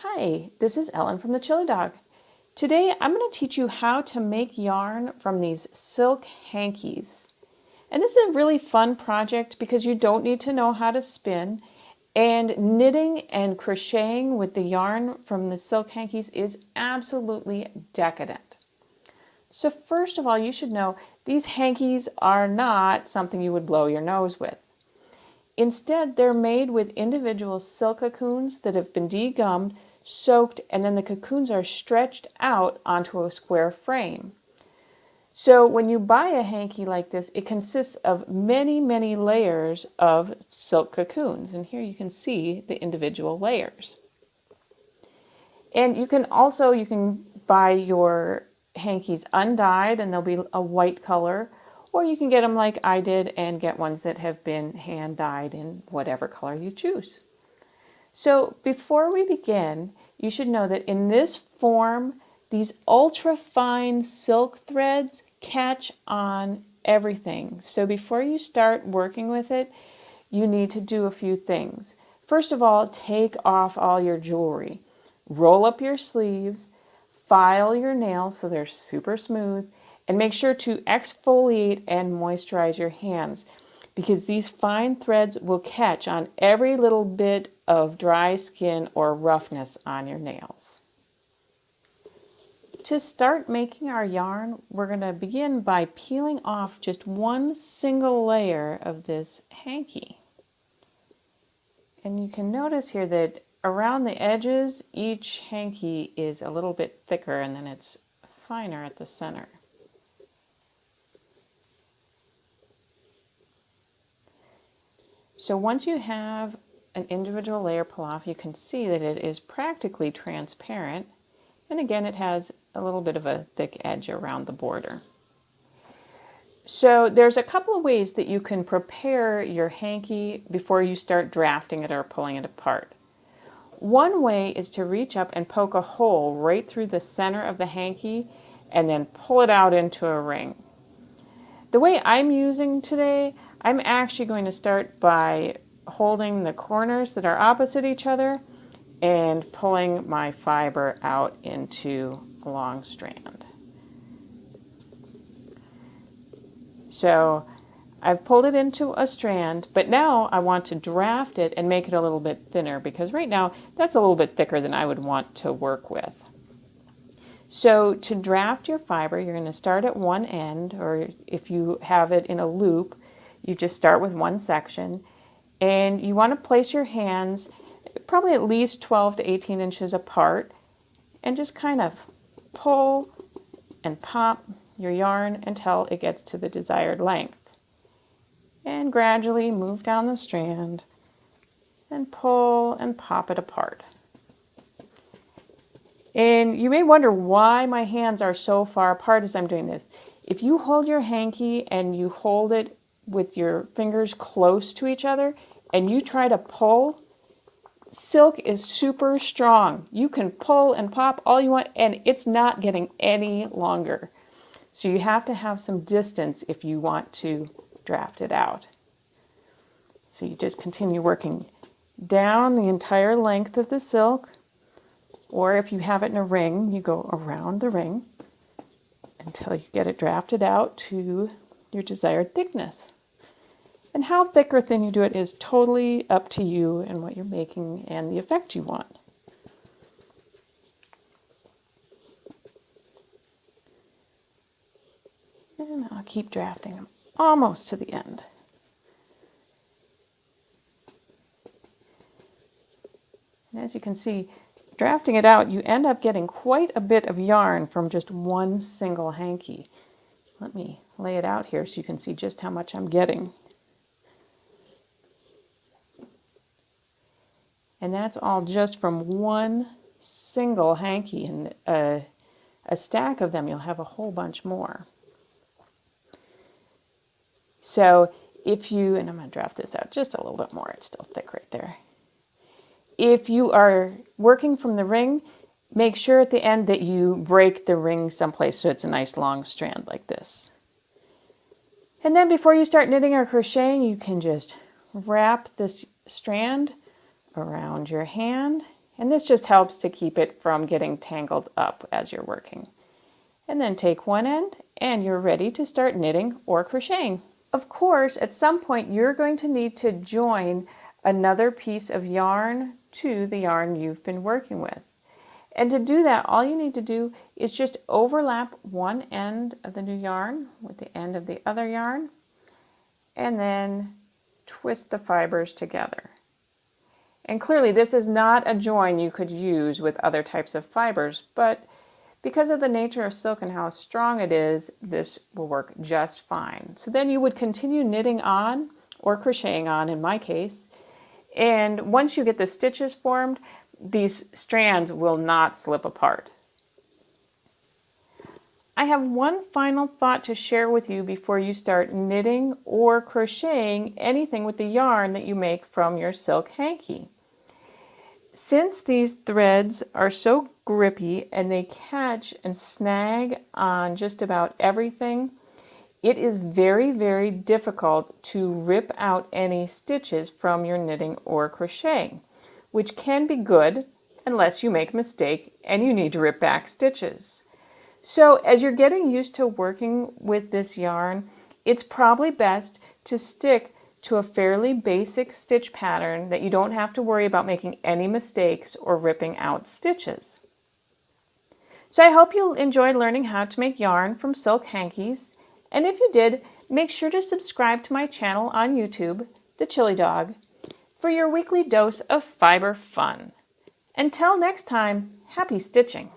Hi, this is Ellen from the Chili Dog. Today I'm going to teach you how to make yarn from these silk hankies. And this is a really fun project because you don't need to know how to spin, and knitting and crocheting with the yarn from the silk hankies is absolutely decadent. So first of all, you should know these hankies are not something you would blow your nose with. Instead, they're made with individual silk cocoons that have been degummed, soaked, and then the cocoons are stretched out onto a square frame. So when you buy a hanky like this, it consists of many, many layers of silk cocoons. And here you can see the individual layers. And you can buy your hankies undyed and they'll be a white color, or you can get them like I did and get ones that have been hand dyed in whatever color you choose. So before we begin, you should know that in this form, these ultra fine silk threads catch on everything. So before you start working with it, you need to do a few things. First of all, take off all your jewelry. Roll up your sleeves, file your nails so they're super smooth, and make sure to exfoliate and moisturize your hands because these fine threads will catch on every little bit of dry skin or roughness on your nails. To start making our yarn, we're going to begin by peeling off just one single layer of this hanky. And you can notice here that around the edges, each hanky is a little bit thicker and then it's finer at the center. So once you have an individual layer pull off, you can see that it is practically transparent. And again, it has a little bit of a thick edge around the border. So there's a couple of ways that you can prepare your hanky before you start drafting it or pulling it apart. One way is to reach up and poke a hole right through the center of the hanky and then pull it out into a ring. The way I'm using today, I'm actually going to start by holding the corners that are opposite each other and pulling my fiber out into a long strand. So I've pulled it into a strand, but now I want to draft it and make it a little bit thinner because right now that's a little bit thicker than I would want to work with. So to draft your fiber, you're going to start at one end, or if you have it in a loop, you just start with one section, and you want to place your hands probably at least 12 to 18 inches apart and just kind of pull and pop your yarn until it gets to the desired length. And gradually move down the strand and pull and pop it apart. And you may wonder why my hands are so far apart as I'm doing this. If you hold your hanky and you hold it with your fingers close to each other and you try to pull, silk is super strong. You can pull and pop all you want and it's not getting any longer. So you have to have some distance if you want to draft it out. So you just continue working down the entire length of the silk, or if you have it in a ring, you go around the ring until you get it drafted out to your desired thickness. And how thick or thin you do it is totally up to you and what you're making and the effect you want. And I'll keep drafting them almost to the end. And as you can see, drafting it out, you end up getting quite a bit of yarn from just one single hanky. Let me lay it out here so you can see just how much I'm getting. And that's all just from one single hanky. And a stack of them, you'll have a whole bunch more. So if you, and I'm going to draft this out just a little bit more, it's still thick right there. If you are working from the ring, make sure at the end that you break the ring someplace so it's a nice long strand like this. And then before you start knitting or crocheting, you can just wrap this strand around your hand And this just helps to keep it from getting tangled up as you're working. And then take one end and you're ready to start knitting or crocheting. Of course, at some point you're going to need to join another piece of yarn to the yarn you've been working with. And to do that, all you need to do is just overlap one end of the new yarn with the end of the other yarn, and then twist the fibers together. And clearly this is not a join you could use with other types of fibers, but because of the nature of silk and how strong it is, this will work just fine. So then you would continue knitting on, or crocheting on in my case, and once you get the stitches formed, these strands will not slip apart. I have one final thought to share with you before you start knitting or crocheting anything with the yarn that you make from your silk hanky. Since these threads are so grippy and they catch and snag on just about everything, it is very, very difficult to rip out any stitches from your knitting or crocheting, which can be good unless you make a mistake and you need to rip back stitches. So as you're getting used to working with this yarn, it's probably best to stick to a fairly basic stitch pattern that you don't have to worry about making any mistakes or ripping out stitches. So I hope you enjoyed learning how to make yarn from silk hankies, and if you did, make sure to subscribe to my channel on YouTube, The Chili Dog, for your weekly dose of fiber fun. Until next time, happy stitching!